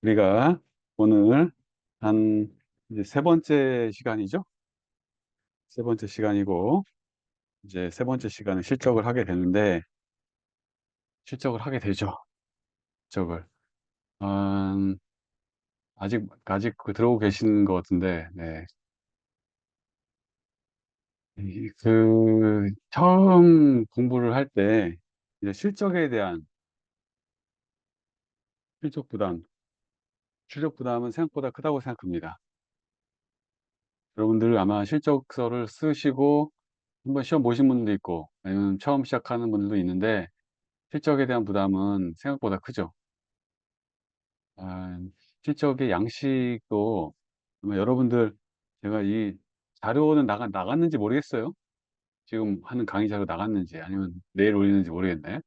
우리가 오늘 한 이제 세 번째 시간이죠? 세 번째 시간이고, 이제 세 번째 시간에 실적을 하게 되는데, 실적을 하게 되죠. 실적을. 음, 아직 들어오고 계시는 것 같은데, 네. 처음 공부를 할 때, 이제 실적에 대한 실적 부담, 실적 부담은 생각보다 크다고 생각합니다. 여러분들 아마 실적서를 쓰시고, 한번 시험 보신 분도 있고, 아니면 처음 시작하는 분들도 있는데, 실적에 대한 부담은 생각보다 크죠. 아, 실적의 양식도 아마 여러분들 제가 이 자료는 나갔는지 모르겠어요. 지금 하는 강의 자료 나갔는지 아니면 내일 올리는지 모르겠네.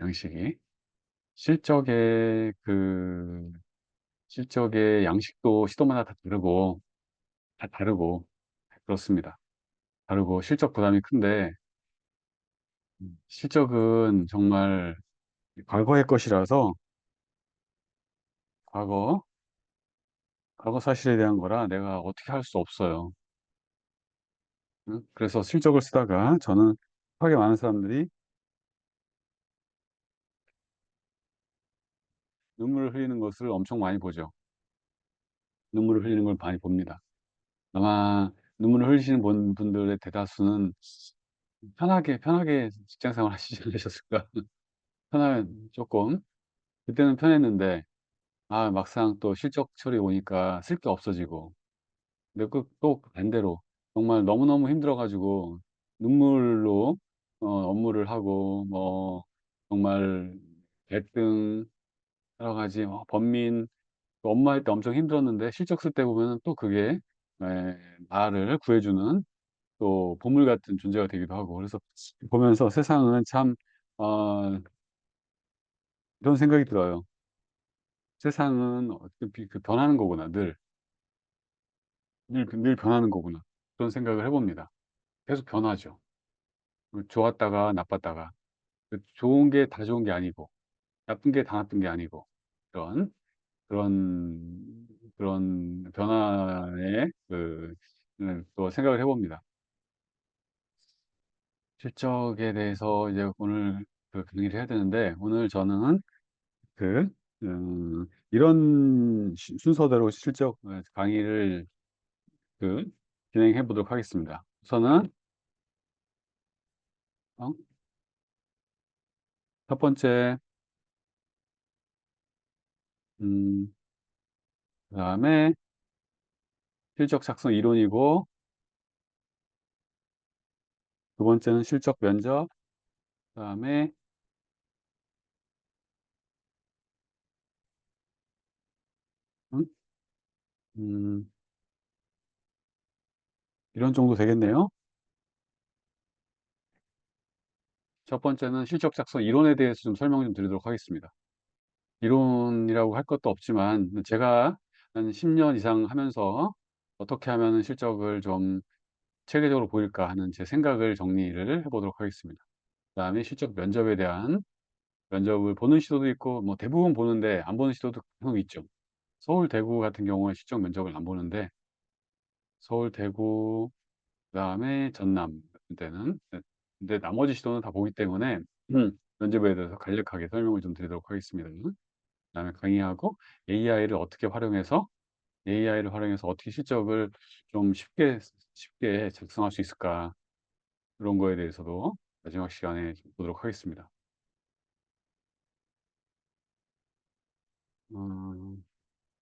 양식이. 실적의 실적의 양식도 시도마다 다 다르고, 그렇습니다. 다르고, 실적 부담이 큰데, 실적은 정말 과거의 것이라서, 과거, 과거 사실에 대한 거라 내가 어떻게 할 수 없어요. 응? 그래서 실적을 쓰다가 저는 하게 많은 사람들이 눈물을 흘리는 것을 엄청 많이 보죠. 눈물을 흘리는 걸 많이 봅니다. 아마 눈물을 흘리시는 분들의 대다수는 편하게 직장 생활 하시지 않으셨을까? 조금. 그때는 편했는데, 막상 또 실적 처리 오니까 쓸 게 없어지고. 근데 또 반대로 정말 너무너무 힘들어가지고 눈물로 업무를 하고, 뭐, 정말 갈등, 여러 가지 번민, 또 업무할 때 엄청 힘들었는데 실적 쓸 때 보면은 또 그게 나를 구해주는 또 보물 같은 존재가 되기도 하고 그래서 보면서 세상은 참 어, 이런 생각이 들어요. 세상은 어차피 변하는 거구나 늘 변하는 거구나 그런 생각을 해봅니다. 계속 변하죠. 좋았다가 나빴다가 좋은 게 다 좋은 게 아니고 나쁜 게 다 나쁜 게 아니고 그런 그런 변화에 또 생각을 해봅니다. 실적에 대해서 이제 오늘 강의를 해야 되는데, 오늘 저는 그, 이런 순서대로 실적 강의를 그, 진행해 보도록 하겠습니다. 우선은, 어, 첫 번째, 음, 그 다음에 실적 작성 이론이고, 두 번째는 실적 면접, 그 다음에, 음, 음, 이런 정도 되겠네요. 첫 번째는 실적 작성 이론에 대해서 좀 설명 좀 드리도록 하겠습니다. 이론이라고 할 것도 없지만 제가 한 10년 이상 하면서 어떻게 하면 실적을 좀 체계적으로 보일까 하는 제 생각을 정리를 해보도록 하겠습니다. 그다음에 실적 면접에 대한 면접을 보는 시도도 있고 뭐 대부분 보는데 안 보는 시도도 간혹 있죠. 서울, 대구 같은 경우에 실적 면접을 안 보는데 서울, 대구 그다음에 전남 같은 때는 근데 나머지 시도는 다 보기 때문에 면접에 대해서 간략하게 설명을 좀 드리도록 하겠습니다. 그다음에 강의하고 AI를 활용해서 어떻게 실적을 좀 쉽게 작성할 수 있을까 그런 거에 대해서도 마지막 시간에 좀 보도록 하겠습니다. 음,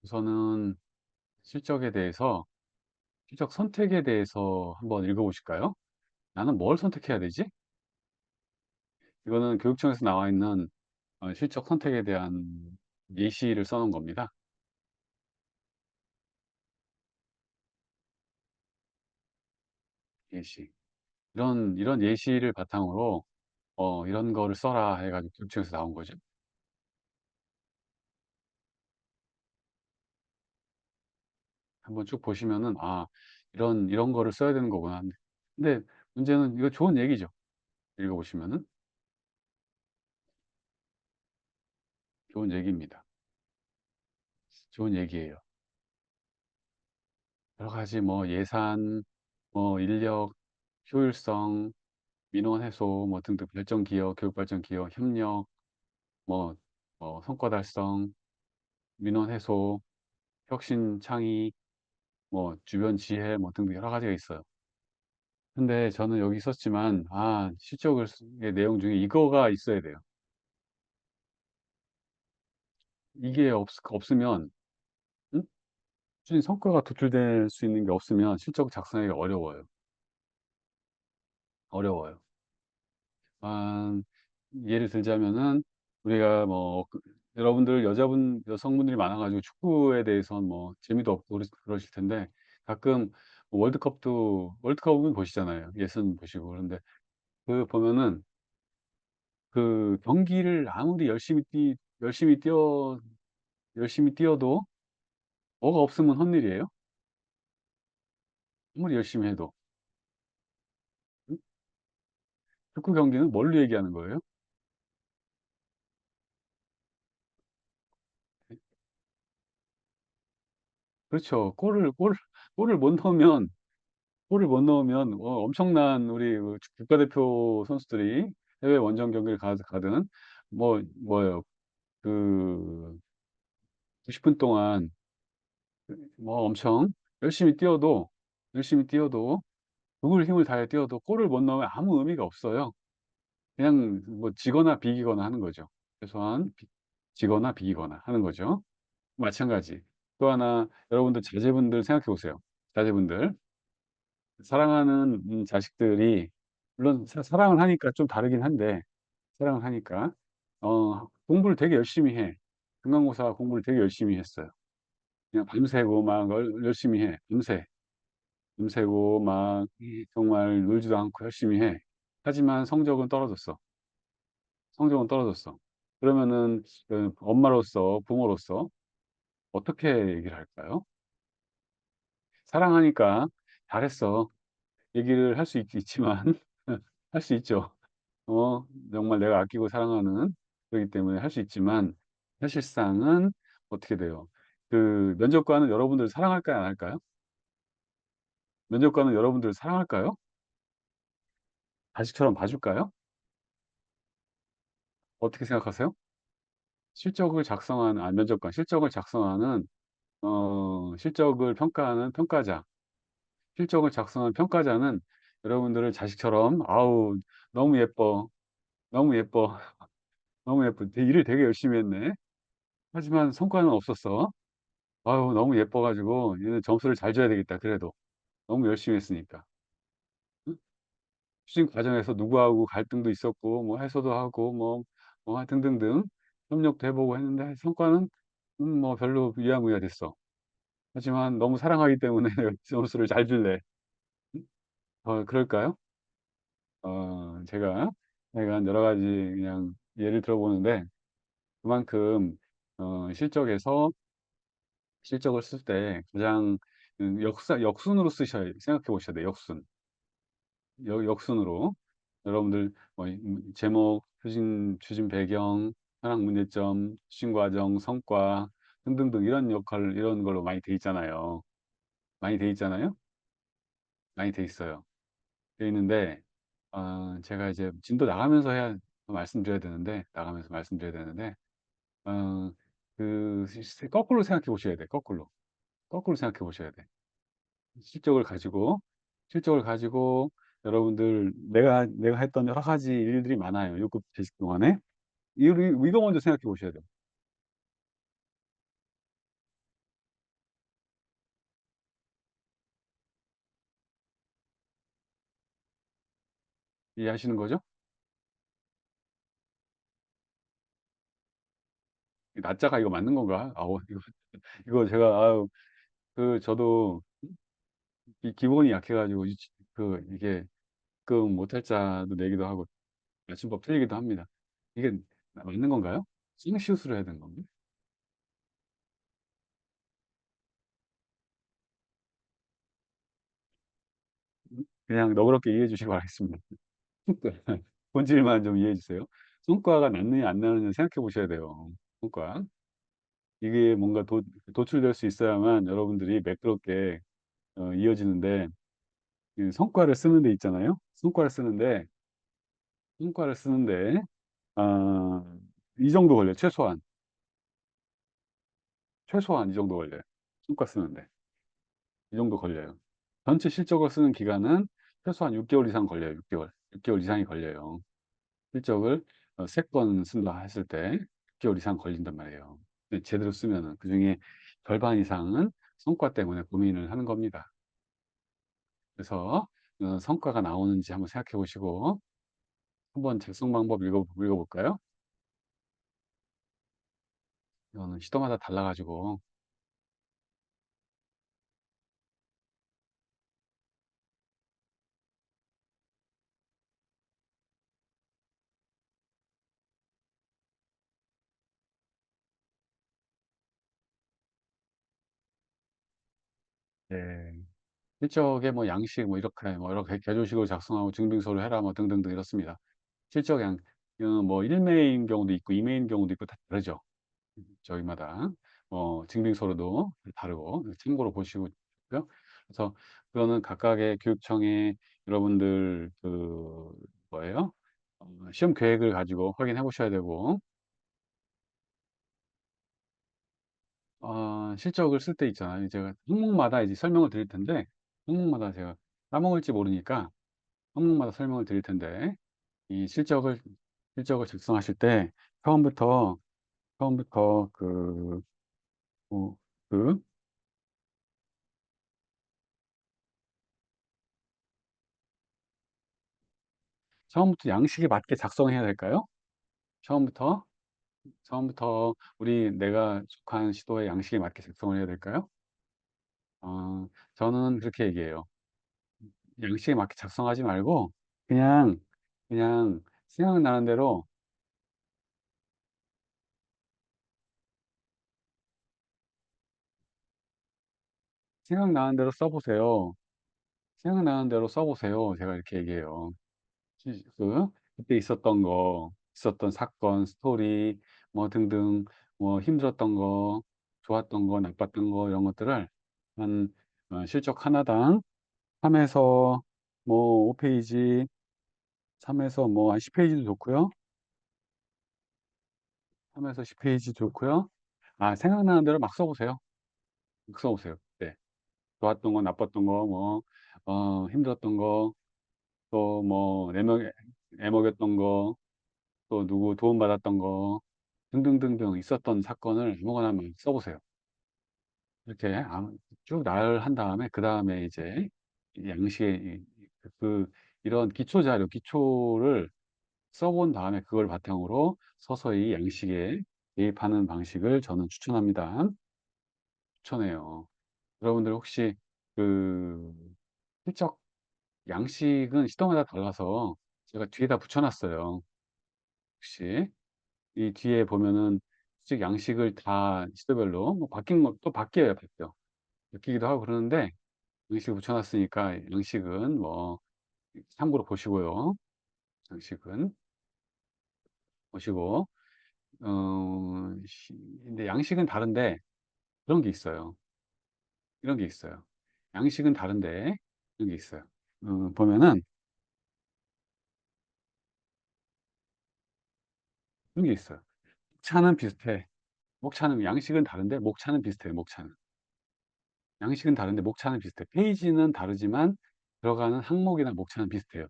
우선은 실적에 대해서 실적 선택에 대해서 한번 읽어보실까요? 나는 뭘 선택해야 되지? 이거는 교육청에서 나와 있는 실적 선택에 대한 예시를 써놓은 겁니다. 예시. 이런 예시를 바탕으로 이런 거를 써라 해가지고 교육청에서 나온 거죠. 한번 쭉 보시면은 이런 거를 써야 되는 거구나. 근데 문제는 이거 좋은 얘기죠. 읽어보시면은 좋은 얘기입니다. 좋은 얘기예요. 여러 가지 뭐 예산, 뭐 인력, 효율성, 민원 해소, 뭐 등등 발전 기여, 교육 발전 기여, 협력, 뭐, 성과 달성, 민원 해소, 혁신 창의, 뭐 주변 지혜, 뭐 등등 여러 가지가 있어요. 근데 저는 여기 있었지만, 실적의 내용 중에 이거가 있어야 돼요. 이게 없으면, 응? 꾸준히 성과가 도출될 수 있는 게 없으면 실적 작성하기가 어려워요. 어려워요. 아, 예를 들자면은, 우리가 여러분들 여성분들이 많아가지고 축구에 대해서는 뭐, 재미도 없고 그러실 텐데, 가끔 월드컵은 보시잖아요. 예선 보시고. 그런데 그 보면은, 그 경기를 아무리 열심히 뛰어도 뭐가 없으면 헛일이에요. 아무리 열심히 해도. 응? 축구 경기는 뭘로 얘기하는 거예요? 그렇죠. 골을 못 넣으면 엄청난 우리 그 국가대표 선수들이 해외 원정 경기를 가든 뭐예요. 그 90분 동안 뭐 엄청 열심히 뛰어도 죽을 힘을 다해 뛰어도 골을 못 넣으면 아무 의미가 없어요. 그냥 뭐 지거나 비기거나 하는 거죠. 최소한 지거나 비기거나 하는 거죠. 마찬가지. 또 하나 여러분들 자제분들 생각해 보세요. 자제분들 사랑하는 자식들이 물론 사랑을 하니까 좀 다르긴 한데 사랑을 하니까 공부를 되게 열심히 해. 중간고사 공부를 되게 열심히 했어요. 그냥 밤새고 막 열심히 해. 밤새고 막 정말 놀지도 않고 열심히 해. 하지만 성적은 떨어졌어. 그러면은 그 엄마로서 부모로서 어떻게 얘기를 할까요? 사랑하니까 잘했어. 얘기를 할 수 있지만 할 수 있죠. 정말 내가 아끼고 사랑하는 그렇기 때문에 할 수 있지만 사실상은 어떻게 돼요? 그 면접관은 여러분들 사랑할까요, 안 할까요? 면접관은 여러분들 사랑할까요? 자식처럼 봐줄까요? 어떻게 생각하세요? 실적을 작성하는 실적을 평가하는 평가자, 실적을 작성한 평가자는 여러분들을 자식처럼 아우 너무 예뻐, 너무 예뻐, 너무 예뻐. 일을 되게 열심히 했네. 하지만 성과는 없었어. 아유, 너무 예뻐가지고, 얘는 점수를 잘 줘야 되겠다. 그래도. 너무 열심히 했으니까. 응? 추진 과정에서 누구하고 갈등도 있었고, 뭐, 해소도 하고, 등등등. 협력도 해보고 했는데, 성과는, 뭐, 별로 유야무야 됐어. 하지만 너무 사랑하기 때문에 점수를 잘 줄래. 응? 그럴까요? 제가 여러 가지 그냥 예를 들어보는데, 그만큼, 실적에서 실적을 쓸 때 가장 역순으로 생각해 보셔야 돼요. 역순으로. 여러분들 제목, 추진 배경, 현황 문제점, 추진 과정, 성과 등등등 이런 걸로 많이 돼 있잖아요. 많이 돼 있잖아요. 많이 돼 있어요. 돼 있는데 제가 이제 진도 말씀드려야 되는데 어, 거꾸로 생각해 보셔야 돼. 거꾸로 생각해 보셔야 돼. 실적을 가지고 실적을 가지고 여러분들 내가 했던 여러 가지 일들이 많아요. 6급 재직 동안에. 이거 먼저 생각해 보셔야 돼요. 이해하시는 거죠? 낮자가 이거 맞는 건가? 이거 제가 저도 기본이 약해가지고 이게 못할 자도 내기도 하고 맞춤법 틀리기도 합니다. 이게 맞는 건가요? 싱시웃으로 해야 되는 건가? 그냥 너그럽게 이해해 주시기 바라겠습니다. 본질만 좀 이해해 주세요. 성과가 났느냐 안 나느냐 생각해 보셔야 돼요. 성과. 이게 뭔가 도출될 수 있어야만 여러분들이 매끄럽게 이어지는데, 이 성과를 쓰는데, 아, 이 정도 걸려요. 최소한 이 정도 걸려요. 성과 쓰는데. 이 정도 걸려요. 전체 실적을 쓰는 기간은 최소한 6개월 이상 걸려요. 6개월 이상이 걸려요. 실적을 3건 쓴다 했을 때 6개월 이상 걸린단 말이에요. 근데 제대로 쓰면은 그중에 절반 이상은 성과 때문에 고민을 하는 겁니다. 그래서 성과가 나오는지 한번 생각해 보시고 한번 작성 방법 읽어볼까요? 이거는 시도마다 달라가지고. 네. 실적의 뭐 양식 뭐 이렇게 개조식으로 작성하고 증빙서를 해라 뭐 등등등 이렇습니다. 실적 뭐 1매인 경우도 있고 2매인 경우도 있고 다 다르죠. 저희마다 증빙서로도 다르고 참고로 보시고요. 그래서 그거는 각각의 교육청에 여러분들 뭐예요? 시험 계획을 가지고 확인해 보셔야 되고, 실적을 쓸 때 있잖아요. 제가 항목마다 이제 설명을 드릴 텐데, 항목마다 제가 까먹을지 모르니까 항목마다 설명을 드릴 텐데, 이 실적을 작성하실 때 처음부터 처음부터 어, 그 처음부터 양식에 맞게 작성해야 될까요? 처음부터 처음부터 내가 속한 시도의 양식에 맞게 작성을 해야 될까요? 저는 그렇게 얘기해요. 양식에 맞게 작성하지 말고 그냥 그냥 생각나는 대로 생각나는 대로 써보세요. 생각나는 대로 써보세요. 제가 이렇게 얘기해요. 그때 있었던 사건, 스토리, 뭐 등등, 뭐 힘들었던 거, 좋았던 거, 나빴던 거, 이런 것들을 한, 실적 하나당 3에서 뭐 5페이지, 3에서 뭐 한 10페이지도 좋고요. 3에서 10페이지 좋고요. 생각나는 대로 막 써보세요. 막 써보세요. 네. 좋았던 거, 나빴던 거, 힘들었던 거, 또 뭐, 애먹였던 거, 또 누구 도움받았던 거 등등등등 있었던 사건을 아무거나 막 써보세요. 이렇게 쭉 나열한 다음에 그 다음에 이제 이 양식의 이런 기초를 써본 다음에 그걸 바탕으로 서서히 양식에 대입하는 방식을 저는 추천합니다. 추천해요. 여러분들 혹시 그 실적 양식은 시도마다 달라서 제가 뒤에다 붙여놨어요. 혹시 이 뒤에 보면은 즉 양식을 다 시도별로 뭐 바뀐 것도 바뀌어요. 바뀌기도 하고 그러는데 양식을 붙여놨으니까 양식은 뭐 참고로 보시고요. 양식은 보시고 근데 양식은 다른데 그런 게 있어요. 이런 게 있어요. 양식은 다른데 이런 게 있어요. 보면은 이런 게 있어요. 목차는 비슷해. 목차는 양식은 다른데 목차는 비슷해요. 목차는. 양식은 다른데 목차는 비슷해. 페이지는 다르지만 들어가는 항목이나 목차는 비슷해요.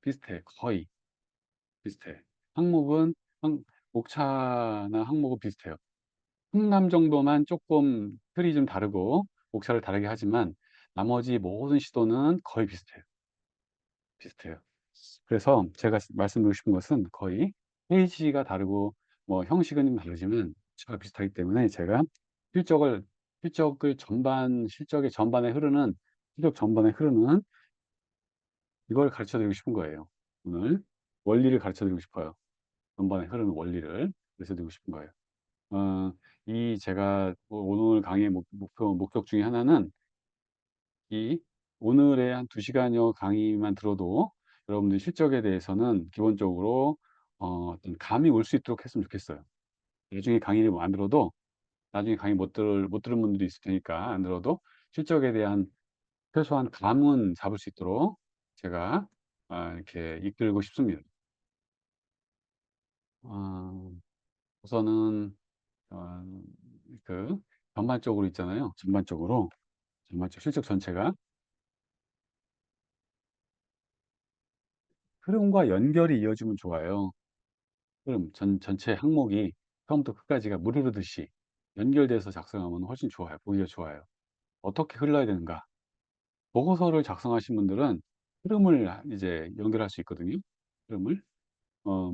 비슷해. 거의 비슷해. 항목은 항- 목차나 항목은 비슷해요. 흥남 정도만 조금 틀이 좀 다르고 목차를 다르게 하지만 나머지 모든 시도는 거의 비슷해요. 비슷해요. 그래서 제가 말씀드리고 싶은 것은 거의 페이지가 다르고 뭐 형식은 좀 다르지만 목차가 비슷하기 때문에 제가 실적을 실적 전반에 흐르는 이걸 가르쳐 드리고 싶은 거예요. 오늘 원리를 가르쳐 드리고 싶어요. 전반에 흐르는 원리를 가르쳐 드리고 싶은 거예요. 어, 제가 오늘 강의의 목적 중에 하나는 이 오늘의 한 2시간여 강의만 들어도 여러분들 실적에 대해서는 기본적으로 어떤 감이 올 수 있도록 했으면 좋겠어요. 나중에 강의를 안 들어도, 나중에 강의 못 들은 분들이 있을 테니까 안 들어도 실적에 대한 최소한 감은 잡을 수 있도록 제가 이렇게 이끌고 싶습니다. 어, 우선은 어, 그 전반적으로 있잖아요. 전반적 실적 전체가 흐름과 연결이 이어지면 좋아요. 전체 항목이 처음부터 끝까지가 물 흐르듯이 연결돼서 작성하면 훨씬 좋아요. 보기가 좋아요. 어떻게 흘러야 되는가? 보고서를 작성하신 분들은 흐름을 이제 연결할 수 있거든요. 흐름을.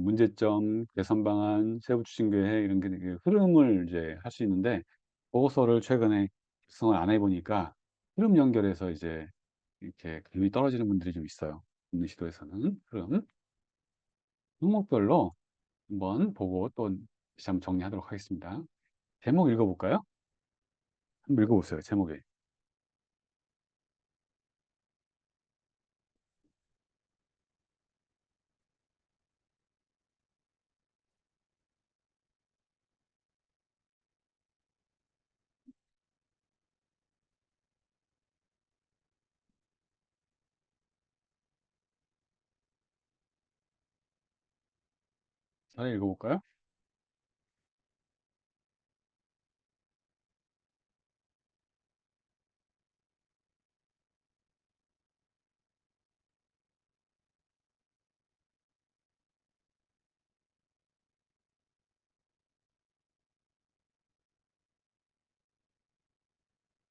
문제점, 개선 방안, 세부 추진 계획 이런 게 흐름을 이제 할 수 있는데 보고서를 최근에 작성을 안 해보니까 흐름 연결해서 이제 이렇게 감이 떨어지는 분들이 좀 있어요. 있는 시도에서는 흐름 항목별로 한번 보고 또 다시 한번 정리하도록 하겠습니다. 제목 읽어볼까요? 한번 읽어보세요. 제목에. 잘 읽어볼까요?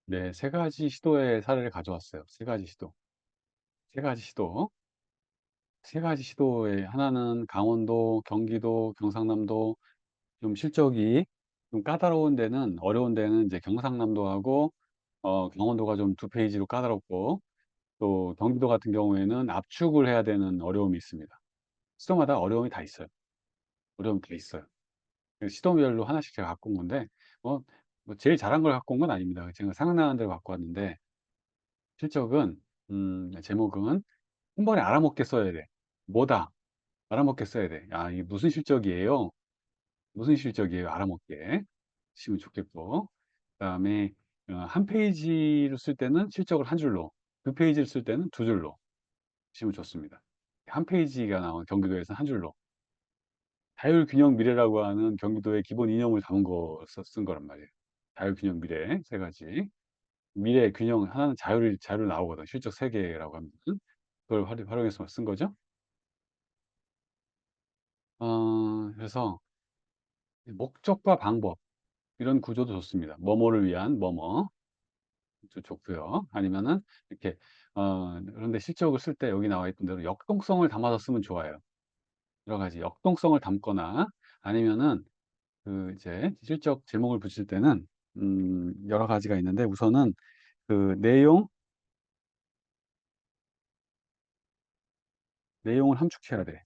네, 세 가지 시도의 사례를 가져왔어요. 세 가지 시도. 세 가지 시도. 세 가지 시도에 하나는 강원도, 경기도, 경상남도 좀 실적이 좀 까다로운 데는 어려운 데는 이제 경상남도하고 강원도가 좀 두 페이지로 까다롭고 또 경기도 같은 경우에는 압축을 해야 되는 어려움이 있습니다. 시도마다 어려움이 다 있어요. 어려움이 다 있어요. 그래서 시도별로 하나씩 제가 갖고 온 건데 뭐, 뭐 제일 잘한 걸 갖고 온 건 아닙니다. 제가 생각나는 대로 갖고 왔는데 실적은 제목은 한 번에 알아먹게 써야 돼. 뭐다? 알아먹게 써야 돼. 아, 이게 무슨 실적이에요? 무슨 실적이에요? 알아먹게 쓰시면 좋겠고. 그다음에 한 페이지를 쓸 때는 실적을 한 줄로, 두 페이지를 쓸 때는 두 줄로 쓰시면 좋습니다. 한 페이지가 나온 경기도에서 한 줄로. 자율균형 미래라고 하는 경기도의 기본 이념을 담은 거 쓴 거란 말이에요. 자율균형 미래 세 가지. 미래 균형 하나는 자율 나오거든. 실적 세 개라고 하면 그걸 활용해서 쓴 거죠. 그래서 목적과 방법 이런 구조도 좋습니다. 뭐뭐를 위한 뭐뭐 좋고요. 아니면은 이렇게 그런데 실적을 쓸 때 여기 나와 있던 대로 역동성을 담아서 쓰면 좋아요. 여러 가지 역동성을 담거나 아니면은 그 이제 실적 제목을 붙일 때는 여러 가지가 있는데 우선은 그 내용을 함축해야 돼.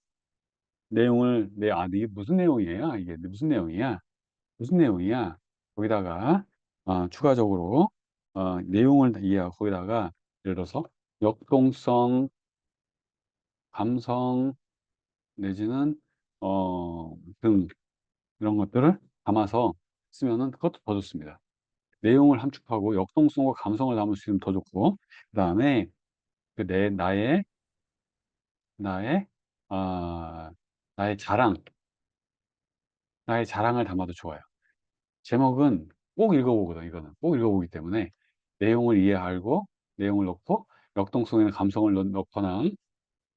이게 무슨 내용이에요? 이게 무슨 내용이야? 무슨 내용이야? 거기다가 추가적으로 내용을 이해하고 거기다가 예를 들어서 역동성, 감성 내지는 등 이런 것들을 담아서 쓰면은 그것도 더 좋습니다. 내용을 함축하고 역동성과 감성을 담을 수 있으면 더 좋고 그다음에 그 나의 아, 나의 자랑, 나의 자랑을 담아도 좋아요. 제목은 꼭 읽어보거든, 이거는. 꼭 읽어보기 때문에 내용을 이해하고, 내용을 넣고, 역동성이나 감성을 넣거나,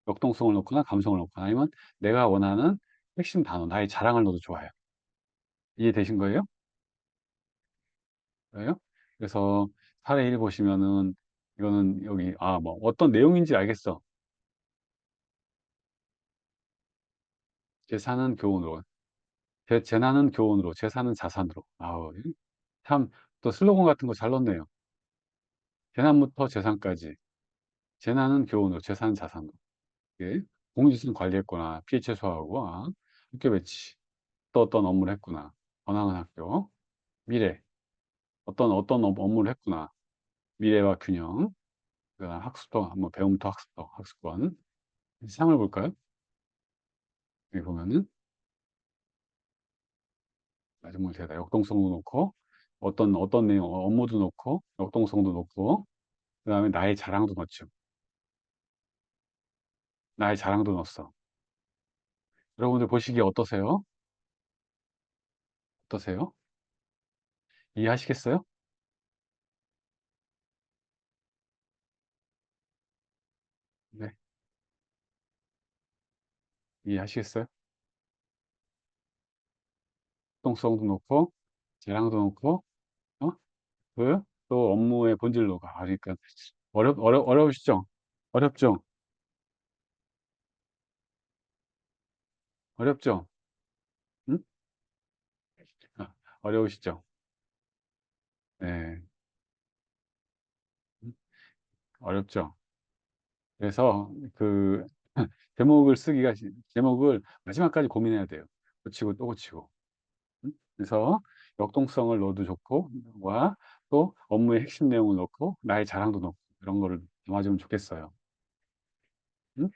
역동성을 넣거나, 감성을 넣거나, 아니면 내가 원하는 핵심 단어, 나의 자랑을 넣어도 좋아요. 이해되신 거예요? 그래요? 그래서 사례 1 보시면은, 이거는 여기, 뭐, 어떤 내용인지 알겠어. 재산은 교훈으로. 재난은 교훈으로, 재산은 자산으로. 참, 또 슬로건 같은 거 잘 넣네요. 재난부터 재산까지. 재난은 교훈으로, 재산은 자산으로. 예. 공익지수는 관리했구나. 피해 최소화하고, 학교 배치. 또 어떤 업무를 했구나. 번화한 학교. 미래. 어떤 업무를 했구나. 미래와 균형. 그다음 학습도, 한번 배움부터 학습도, 학습권. 3을 볼까요? 여기 보면은, 마지막으로 대다. 역동성도 놓고, 어떤 내용, 업무도 놓고, 역동성도 놓고, 그 다음에 나의 자랑도 넣죠. 나의 자랑도 넣었어. 여러분들 보시기에 어떠세요? 어떠세요? 이해하시겠어요? 네. 이해하시겠어요? 역동성도 놓고, 자랑도 놓고, 어? 또 업무의 본질로 가. 그러니까, 어려우시죠? 어렵죠? 어렵죠? 응? 아, 어려우시죠? 네. 음, 어렵죠? 그래서 제목을 제목을 마지막까지 고민해야 돼요. 고치고 또 고치고. 응? 그래서 역동성을 넣어도 좋고, 와, 또 업무의 핵심 내용을 넣고, 나의 자랑도 넣고, 이런 거를 담아주면 좋겠어요. 응?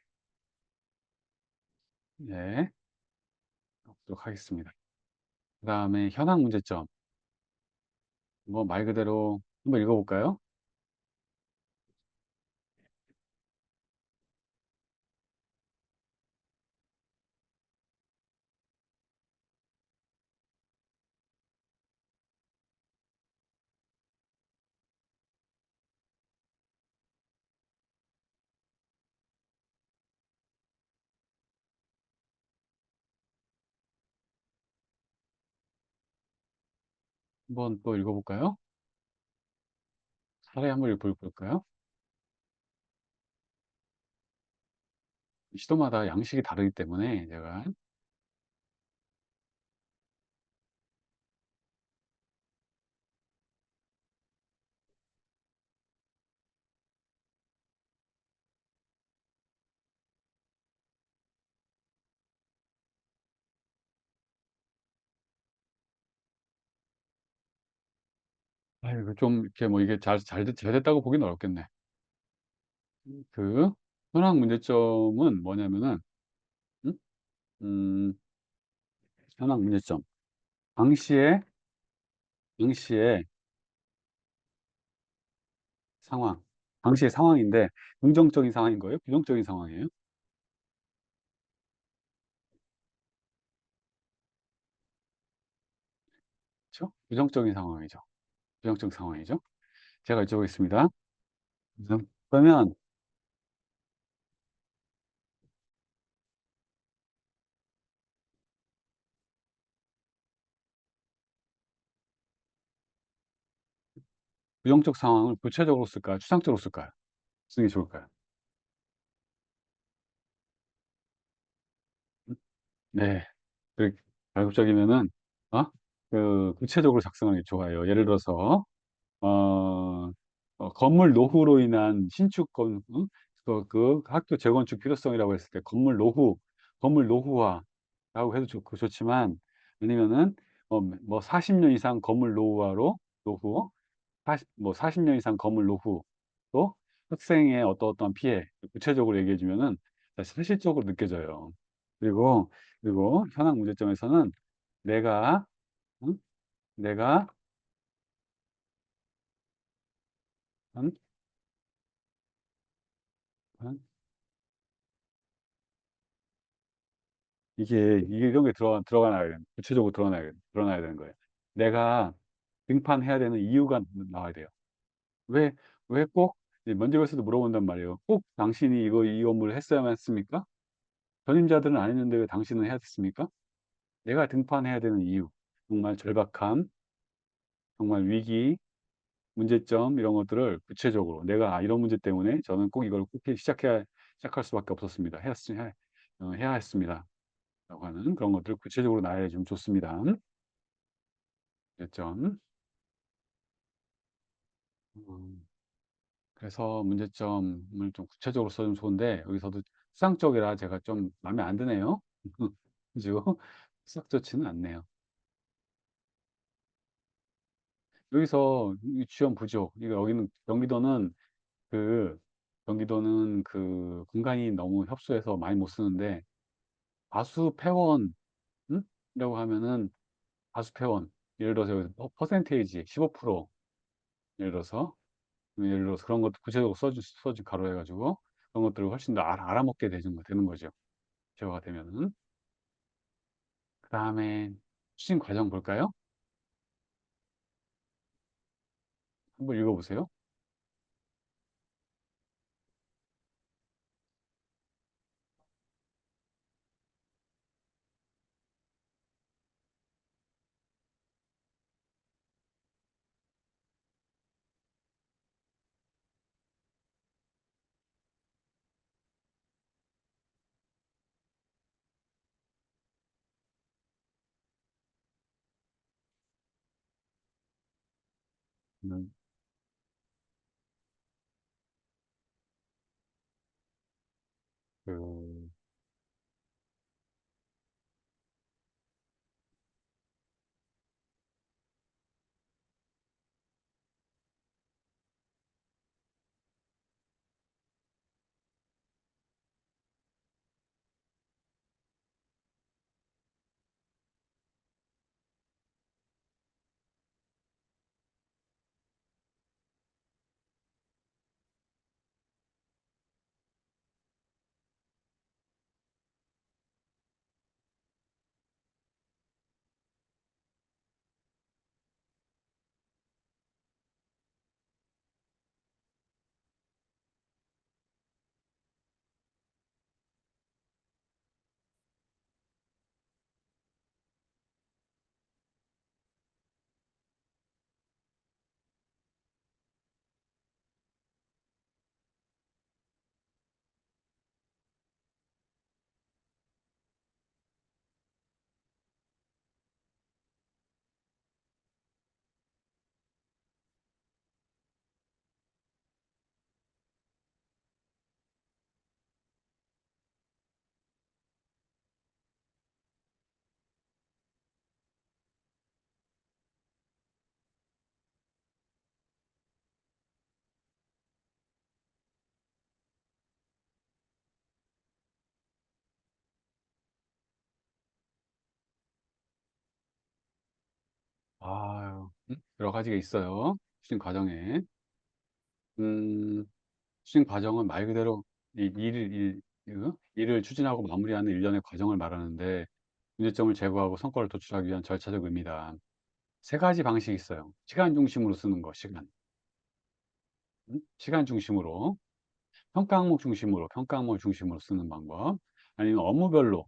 네. 넣도록 하겠습니다. 그 다음에 현황 문제점. 뭐 말 그대로 한번 읽어볼까요? 한번 또 읽어볼까요? 사례 한번 읽어볼까요? 시도마다 양식이 다르기 때문에 제가 이거 좀 이렇게 뭐 이게 잘 됐다고 보기는 어렵겠네. 그 현황 문제점은 뭐냐면은 음? 음, 현황 문제점. 당시의 당시의 상황. 당시의 상황인데 긍정적인 상황인 거예요? 부정적인 상황이에요? 그렇죠? 부정적인 상황이죠. 부정적 상황이죠. 제가 여쭤보겠습니다. 그러면 부정적 상황을 구체적으로 쓸까요? 추상적으로 쓸까요? 쓰는 게 좋을까요? 네. 그 가급적이면은 어? 구체적으로 작성하는 게 좋아요. 예를 들어서 어, 건물 노후로 인한 신축 응? 학교 재건축 필요성이라고 했을 때 건물 노후화라고 해도 좋지만 아니면은 뭐 40년 이상 건물 노후, 40년 이상 건물 노후, 또 학생의 어떠한 피해 구체적으로 얘기해 주면은 사실적으로 느껴져요. 그리고 현황 문제점에서는 내가 응? 내가 응? 응? 이런 게 구체적으로 드러나야 되는 거예요. 내가 등판해야 되는 이유가 나와야 돼요. 왜, 왜 꼭, 이제 면접에서도 물어본단 말이에요. 꼭 당신이 이 업무를 했어야만 했습니까? 전임자들은 안 했는데 왜 당신은 해야 됐습니까? 내가 등판해야 되는 이유. 정말 절박함, 정말 위기, 문제점, 이런 것들을 구체적으로 이런 문제 때문에 저는 꼭 이걸 꼭 시작할 수밖에 없었습니다. 해야 했습니다. 라고 하는 그런 것들을 구체적으로 나열해 주면 좋습니다. 문제점. 음, 그래서 문제점을 좀 구체적으로 써주면 좋은데, 여기서도 추상적이라 제가 좀 마음에 안 드네요. 그죠? 썩 좋지는 않네요. 여기서 이 지원 부족. 그, 경기도는 공간이 너무 협소해서 많이 못 쓰는데, 과수 폐원, 응? 이라고 하면은 가수회원, 예를 들어서 여기서 퍼센테이지 15%, 예를 들어서 그런 것도 구체적으로 써주 가로해가지고 그런 것들을 훨씬 더 알아먹게 되는 거죠. 제어가 되면은. 그 다음에 추진 과정 볼까요? 한번 읽어보세요. 음, 그, 여러 가지가 있어요. 추진 과정에. 음, 추진 과정은 말 그대로 일을 추진하고 마무리하는 일련의 과정을 말하는데 문제점을 제거하고 성과를 도출하기 위한 절차적 의미다. 세 가지 방식이 있어요. 시간 중심으로 쓰는 거, 시간. 시간 중심으로, 평가 항목 중심으로 쓰는 방법. 아니면 업무별로,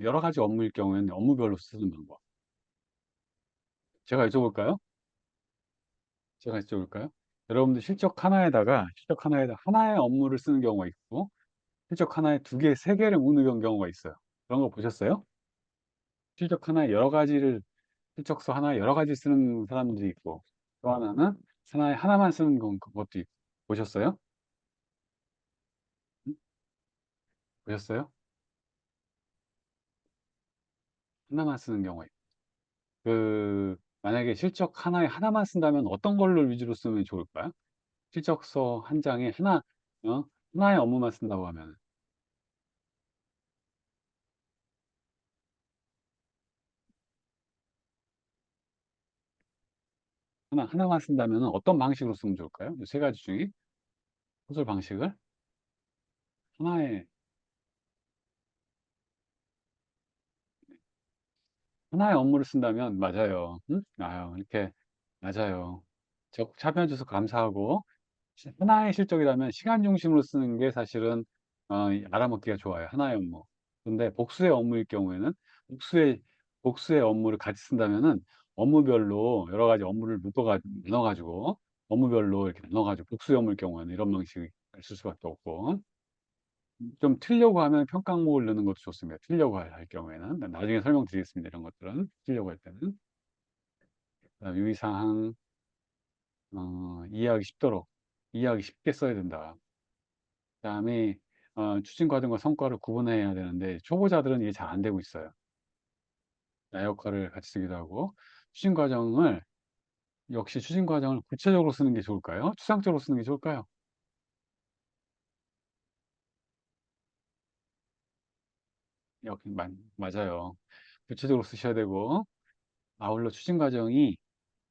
여러 가지 업무일 경우에는 업무별로 쓰는 방법. 제가 여쭤볼까요? 제가 여쭤볼까요? 여러분들 실적 하나에다 하나의 업무를 쓰는 경우가 있고, 실적 하나에 두 개, 세 개를 묶는 경우가 있어요. 그런 거 보셨어요? 실적 하나에 여러 가지를, 실적서 하나에 여러 가지 쓰는 사람들이 있고, 또 하나는 하나에 하나만 쓰는 것도 있고, 보셨어요? 응? 보셨어요? 하나만 쓰는 경우가 있고. 만약에 실적 하나에 하나만 쓴다면 어떤 걸로 위주로 쓰면 좋을까요? 실적서 한 장에 어? 하나의 업무만 쓴다고 하면, 하나만 쓴다면 어떤 방식으로 쓰면 좋을까요? 이 세 가지 중에 소설 방식을 하나의, 하나의 업무를 쓴다면, 맞아요. 응? 이렇게, 맞아요. 적 참여해줘서 감사하고, 하나의 실적이라면 시간 중심으로 쓰는 게 사실은, 알아먹기가 좋아요. 하나의 업무. 근데 복수의 업무일 경우에는, 복수의, 복수의 업무를 같이 쓴다면은, 업무별로 여러 가지 업무를 나눠가지고, 업무별로 이렇게 나눠가지고, 복수의 업무일 경우에는 이런 방식을 쓸 수밖에 없고, 좀 틀려고 하면 평가 항목을 넣는 것도 좋습니다. 틀려고 할 경우에는. 나중에 설명드리겠습니다. 이런 것들은. 틀려고 할 때는. 그다음 유의사항, 이해하기 쉽도록, 이해하기 쉽게 써야 된다. 그다음에, 추진 과정과 성과를 구분해야 되는데, 초보자들은 이게 잘 안 되고 있어요. 나역과를 같이 쓰기도 하고, 추진 과정을, 역시 추진 과정을 구체적으로 쓰는 게 좋을까요? 추상적으로 쓰는 게 좋을까요? 맞아요. 구체적으로 쓰셔야 되고, 아울러 추진 과정이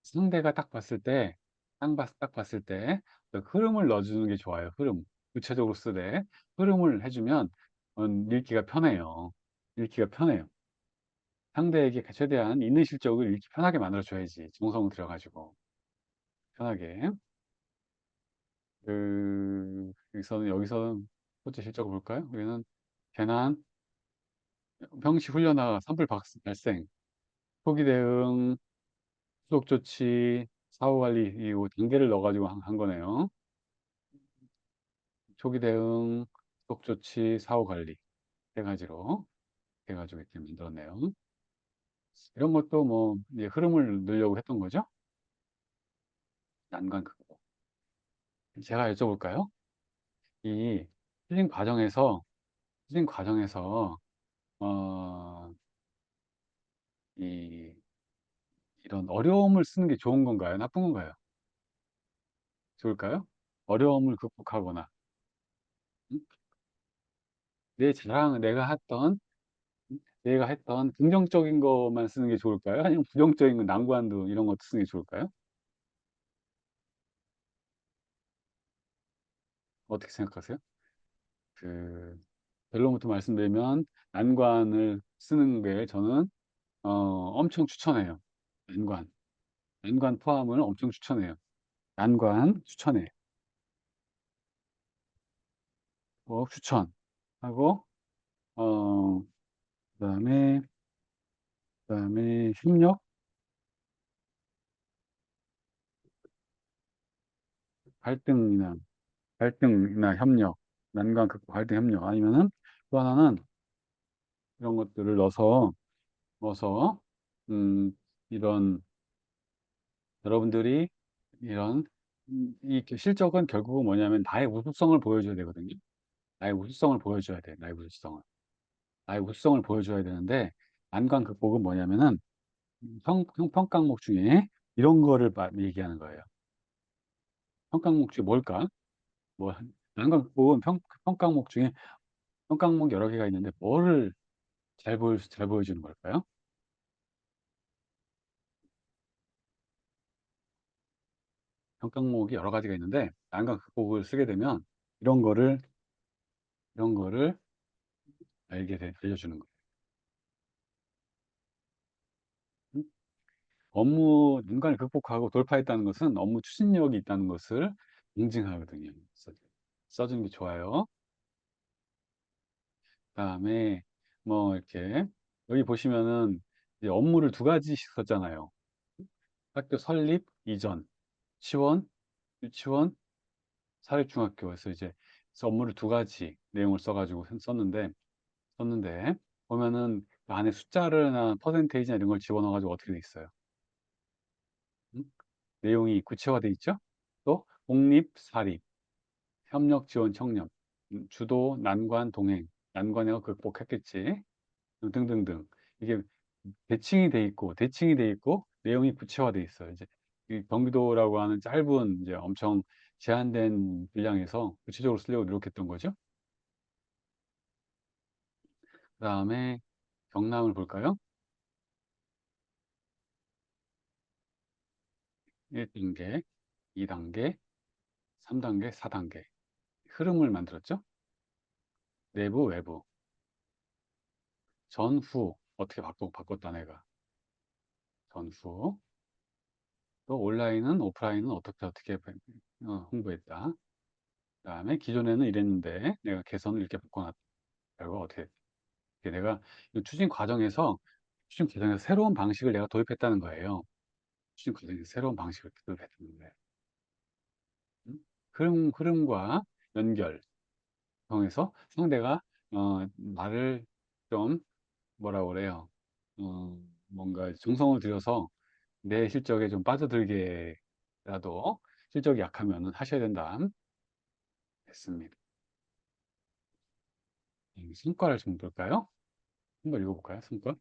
상대가 딱 봤을 때, 그 흐름을 넣어주는 게 좋아요. 흐름. 구체적으로 쓰되, 흐름을 해주면, 읽기가 편해요. 읽기가 편해요. 상대에게 최대한 있는 실적을 읽기 편하게 만들어줘야지. 정성 들여가지고. 편하게. 여기서는, 첫째 실적을 볼까요? 우리는, 재난, 병시 훈련화, 산불 발생, 초기 대응, 후속 조치, 사후 관리, 이 단계를 넣어가지고 한 거네요. 초기 대응, 후속 조치, 사후 관리. 세 가지로 해가지고 이렇게 만들었네요. 이런 것도 뭐, 이제 흐름을 넣으려고 했던 거죠. 난관 극복. 제가 여쭤볼까요? 이 추진 과정에서, 추진 과정에서, 어, 이, 이런 어려움을 쓰는 게 좋은 건가요? 나쁜 건가요? 좋을까요? 어려움을 극복하거나, 응? 내 자랑, 내가 했던 긍정적인 것만 쓰는 게 좋을까요? 아니면 부정적인 거, 난관도 이런 것도 쓰는 게 좋을까요? 어떻게 생각하세요? 그, 결론부터 말씀드리면, 난관을 쓰는 게 저는, 엄청 추천해요. 난관. 난관 포함을 엄청 추천해요. 난관 추천해요. 추천하고, 어, 그다음에, 그다음에 갈등이나, 갈등이나 협력, 난관 극복, 갈등 협력, 아니면은 또 하나는 이런 것들을 넣어서, 음, 이런, 여러분들이 이런, 이 실적은 결국은 뭐냐면 나의 우수성을 보여줘야 되거든요. 나의 우수성을 보여줘야 돼. 나의 우수성을. 나의 우수성을 보여줘야 되는데, 난관 극복은 뭐냐면은, 평가 항목 중에 이런 거를 얘기하는 거예요. 평가 항목 중에 뭘까? 뭐, 난관 극복은 평가 항목 중에 평가 항목 여러 개가 있는데, 뭐를 잘 보여주는 걸까요? 평가 항목이 여러 가지가 있는데, 난관 극복을 쓰게 되면, 이런 거를, 이런 거를 알려주는 거예요. 음? 난관을 극복하고 돌파했다는 것은 업무 추진력이 있다는 것을 인증하거든요. 써주는 게 좋아요. 그다음에 뭐 이렇게 여기 보시면은 이제 업무를 두 가지씩 썼잖아요. 학교 설립 이전, 시원, 유치원, 사립중학교에서 이제 그래서 업무를 두 가지 내용을 써가지고 썼는데 보면은 그 안에 숫자를나 퍼센테이지나 이런 걸 집어넣어가지고 어떻게 돼 있어요? 음? 내용이 구체화돼 있죠? 또 공립, 사립, 협력, 지원, 청년, 주도, 난관, 동행, 난관을 극복했겠지. 등등등. 이게 대칭이 돼 있고, 내용이 구체화돼 있어요. 이제 이 경기도라고 하는 짧은 이제 엄청 제한된 분량에서 구체적으로 쓰려고 노력했던 거죠. 그 다음에 경남을 볼까요? 1단계, 2단계, 3단계, 4단계. 흐름을 만들었죠. 내부, 외부, 전후. 어떻게 바꿨다, 내가. 전후. 또 온라인은, 오프라인은 어떻게 홍보했다. 그다음에 기존에는 이랬는데 내가 개선을 이렇게 바꿔놨다. 결과 어떻게 내가 이 추진 과정에서 새로운 방식을 내가 도입했다는 거예요. 추진 과정에서 새로운 방식을 도입했다는 거예요. 음? 흐름과 연결 통해서 상대가 나를 좀 뭐라 그래요? 뭔가 정성을 들여서 내 실적에 좀 빠져들게라도 실적이 약하면 하셔야 된다. 했습니다. 성과를 좀 볼까요? 한번 읽어볼까요? 성과?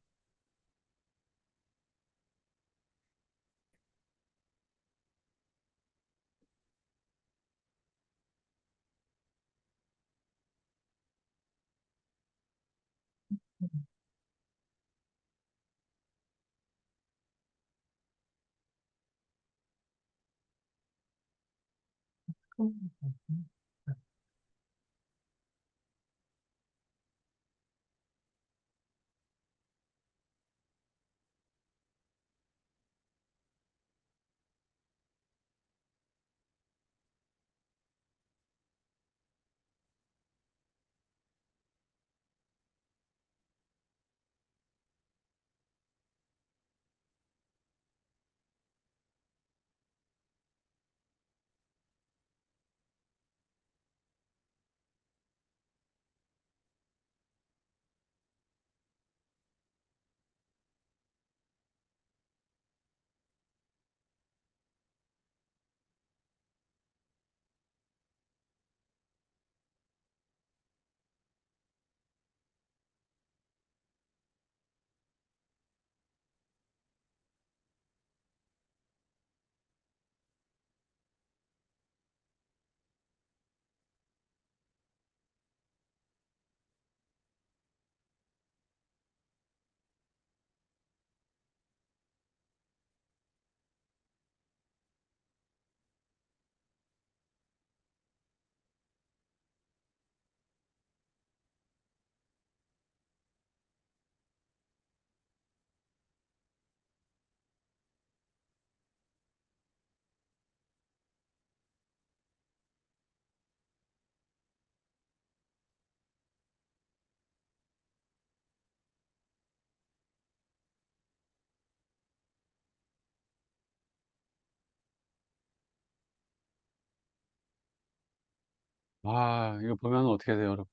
아, 이거 보면 어떻게 돼요, 여러분?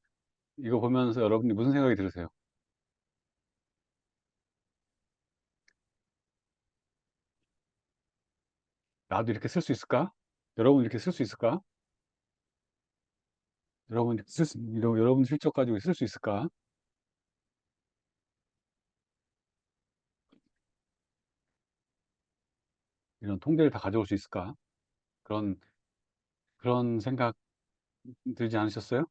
이거 보면서 여러분이 무슨 생각이 들으세요? 나도 이렇게 쓸 수 있을까? 여러분 이렇게 쓸 수 있을까? 여러분 실적 가지고 쓸 수 있을까? 이런 통계를 다 가져올 수 있을까? 그런, 그런 생각 들지 않으셨어요?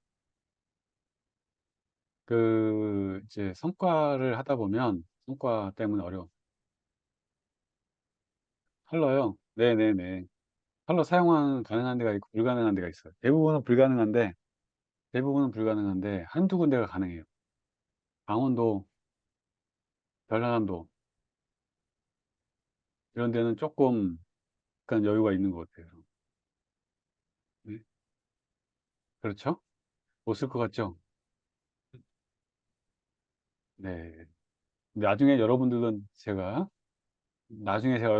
이제 성과를 하다 보면, 성과 때문에 컬러요? 네네네. 컬러 사용은 가능한 데가 있고, 불가능한 데가 있어요. 대부분은 불가능한데, 한두 군데가 가능해요. 강원도, 전라남도, 이런 데는 조금, 약간 여유가 있는 것 같아요. 네. 그렇죠? 못 쓸 것 같죠? 네. 나중에 제가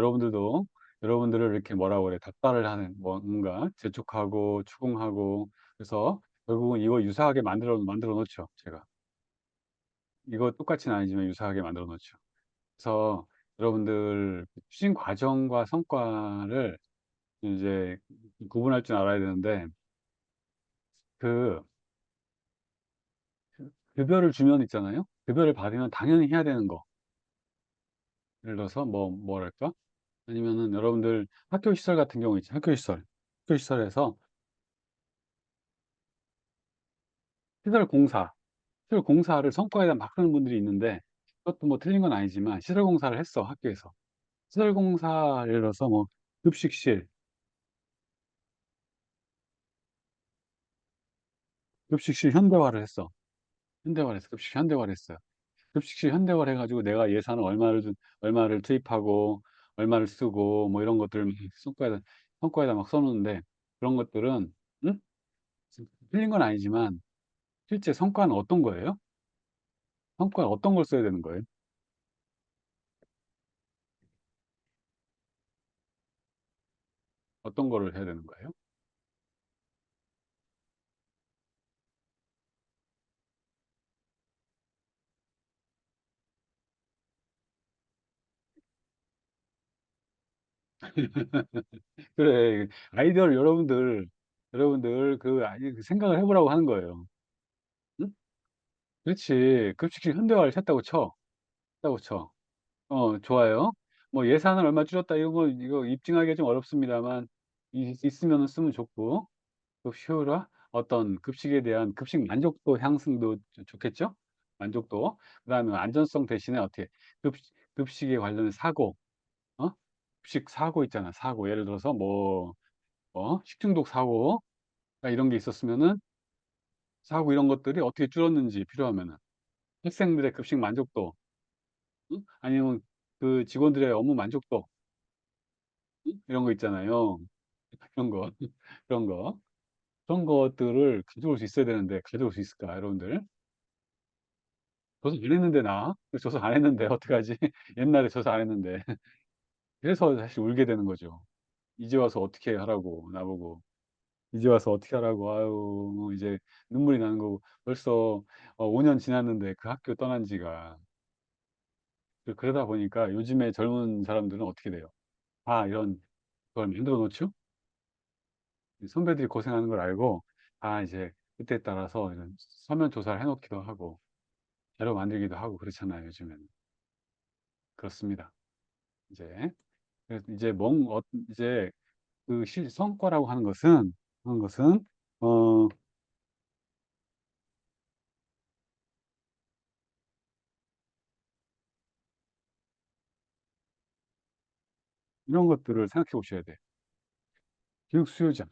여러분들을 이렇게 뭐라고 그래, 닥달을 하는, 뭔가 재촉하고, 추궁하고, 그래서 결국은 이거 유사하게 만들어 놓죠, 제가. 이거 똑같이는 아니지만 유사하게 만들어 놓죠. 그래서 여러분들 추진 과정과 성과를 이제 구분할 줄 알아야 되는데, 그, 급여를 주면 있잖아요? 급여를 받으면 당연히 해야 되는 거. 예를 들어서 뭐랄까? 아니면은 여러분들 학교 시설 같은 경우 있죠. 학교 시설에서 시설 공사, 시설 공사를 성과에다 막 하는 분들이 있는데 그것도 뭐 틀린 건 아니지만 시설 공사를 했어, 학교에서. 시설 공사 예를 들어서 뭐 급식실, 급식실 현대화를 했어. 급식 현대화를 했어요. 급식실 현대화를 해가지고 내가 예산을 얼마를 투입하고 얼마를 쓰고 뭐 이런 것들을 막 성과에다 막 써놓는데 그런 것들은 응? 틀린 건 아니지만 실제 성과는 어떤 거예요? 성과는 어떤 걸 써야 되는 거예요? 어떤 거를 해야 되는 거예요? 그래, 아이디어를 그 생각을 해보라고 하는 거예요. 응? 그렇지. 급식실 현대화를 했다고 쳐. 했다고 쳐. 좋아요. 뭐 예산을 얼마 줄였다 이거 입증하기 좀 어렵습니다만 있으면 쓰면 좋고 급식 효율화 어떤 급식에 대한 급식 만족도 향상도 좋겠죠? 만족도. 그다음에 안전성 대신에 어떻게 급식에 관련된 사고, 어? 급식 사고 있잖아. 사고. 예를 들어서 뭐 식중독 사고, 이런 게 있었으면은, 사고 이런 것들이 어떻게 줄었는지 필요하면은, 학생들의 급식 만족도, 응? 아니면 그 직원들의 업무 만족도, 응? 이런 거 있잖아요. 그런 거, 그런 거. 그런 것들을 가져올 수 있어야 되는데, 가져올 수 있을까, 여러분들? 조사 안 했는데, 나? 조사 안 했는데, 어떡하지? 옛날에 조사 안 했는데. 그래서 사실 울게 되는 거죠. 이제 와서 어떻게 하라고, 나보고. 이제 와서 어떻게 하라고, 아유, 뭐 이제 눈물이 나는 거고, 벌써 5년 지났는데 그 학교 떠난 지가. 그러다 보니까 요즘에 젊은 사람들은 어떻게 돼요? 다 이런 걸 만들어 놓죠? 선배들이 고생하는 걸 알고, 다 이제 그때에 따라서 이런 서면 조사를 해놓기도 하고, 자료 만들기도 하고 그렇잖아요, 요즘에는. 그렇습니다. 이제, 그래서 이제 이제 그 성과라고 하는 것은, 어, 이런 것들을 생각해 보셔야 돼요. 교육 수요자,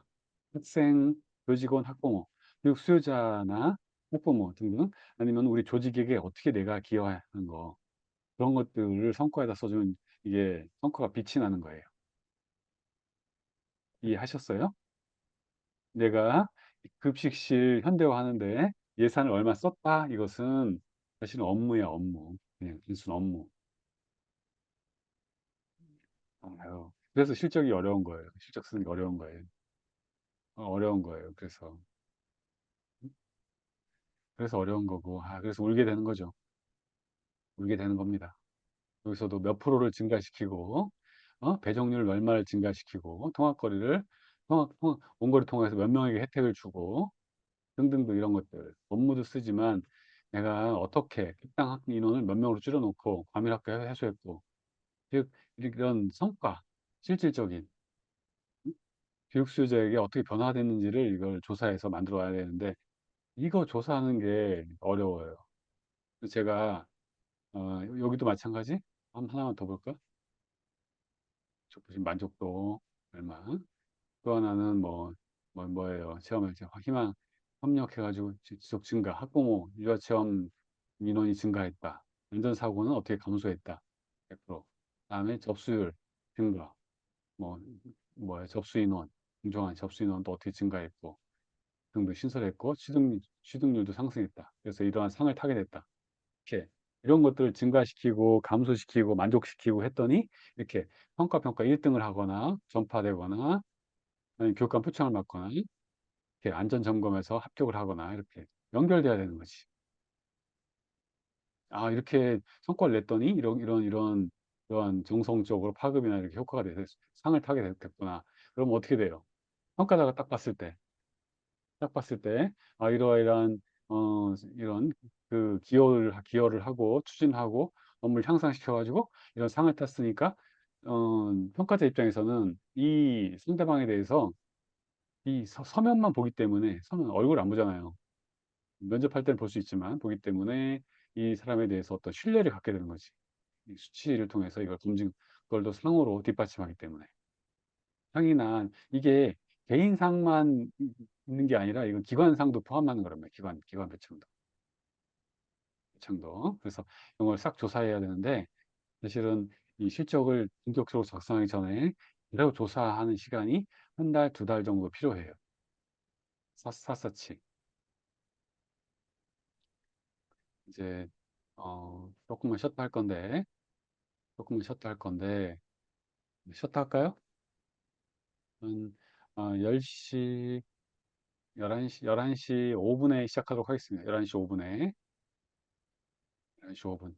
학생, 교직원, 학부모, 교육 수요자나 학부모 등등, 아니면 우리 조직에게 어떻게 내가 기여하는 거, 그런 것들을 성과에다 써주면 이게 성과가 빛이 나는 거예요. 이해하셨어요? 내가 급식실 현대화하는데 예산을 얼마 썼다? 이것은 사실은 업무야, 업무. 그냥 단순 업무. 아유, 그래서 실적이 어려운 거예요. 실적 쓰는 게 어려운 거예요. 어려운 거예요. 그래서 어려운 거고, 그래서 울게 되는 거죠. 울게 되는 겁니다. 여기서도 몇 프로를 증가시키고, 배정률 얼마를 증가시키고, 원거리 통화에서 몇 명에게 혜택을 주고, 등등등 이런 것들. 업무도 쓰지만 내가 어떻게 특당 학 인원을 몇 명으로 줄여놓고 과밀학교 해소했고, 즉, 이런 성과, 실질적인 교육 수요자에게 어떻게 변화됐는지를 이걸 조사해서 만들어 와야 되는데, 이거 조사하는 게 어려워요. 제가, 여기도 마찬가지? 하나만 더 볼까? 보시면 만족도 얼마. 또 하나는 뭐예요? 체험을 이제 협력해가지고 지속 증가, 학부모, 유아체험 인원이 증가했다. 안전사고는 어떻게 감소했다. 100%. 다음에 접수율 증가, 뭐, 접수 인원, 공정한 접수 인원도 어떻게 증가했고, 등등 신설했고, 취득률도 상승했다. 그래서 이러한 상을 타게 됐다. 이렇게 이런 것들을 증가시키고 감소시키고 만족시키고 했더니 이렇게 평가 1등을 하거나 전파되거나 아니면 교육감 표창을 받거나 이렇게 안전점검에서 합격을 하거나 이렇게 연결돼야 되는 거지. 이렇게 성과를 냈더니 이런 정성적으로 파급이나 이렇게 효과가 돼서 상을 타게 됐구나. 그럼 어떻게 돼요? 평가자가 딱 봤을 때, 이러이러한, 이런 그 기여를 하고 추진하고 업무를 향상시켜가지고 이런 상을 탔으니까, 평가자 입장에서는 이 상대방에 대해서 이 서면만 보기 때문에, 서면 얼굴 안 보잖아요. 면접할 때는 볼 수 있지만, 보기 때문에 이 사람에 대해서 어떤 신뢰를 갖게 되는 거지. 이 수치를 통해서 그걸 또 상으로 뒷받침하기 때문에. 상이나, 이게 개인상만 있는 게 아니라, 이건 기관상도 포함하는 거란 말이에요. 기관 배청도. 그래서 이런 걸 싹 조사해야 되는데, 사실은 이 실적을 본격적으로 작성하기 전에, 그대로 조사하는 시간이 한 달, 두 달 정도 필요해요. 샅샅이. 이제, 조금만 쉬었다 할 건데, 조금만 쉬었다 할 건데, 쉬었다 할까요? 한, 10시, 11시 5분에 시작하도록 하겠습니다. 11시 5분에. 11시 5분.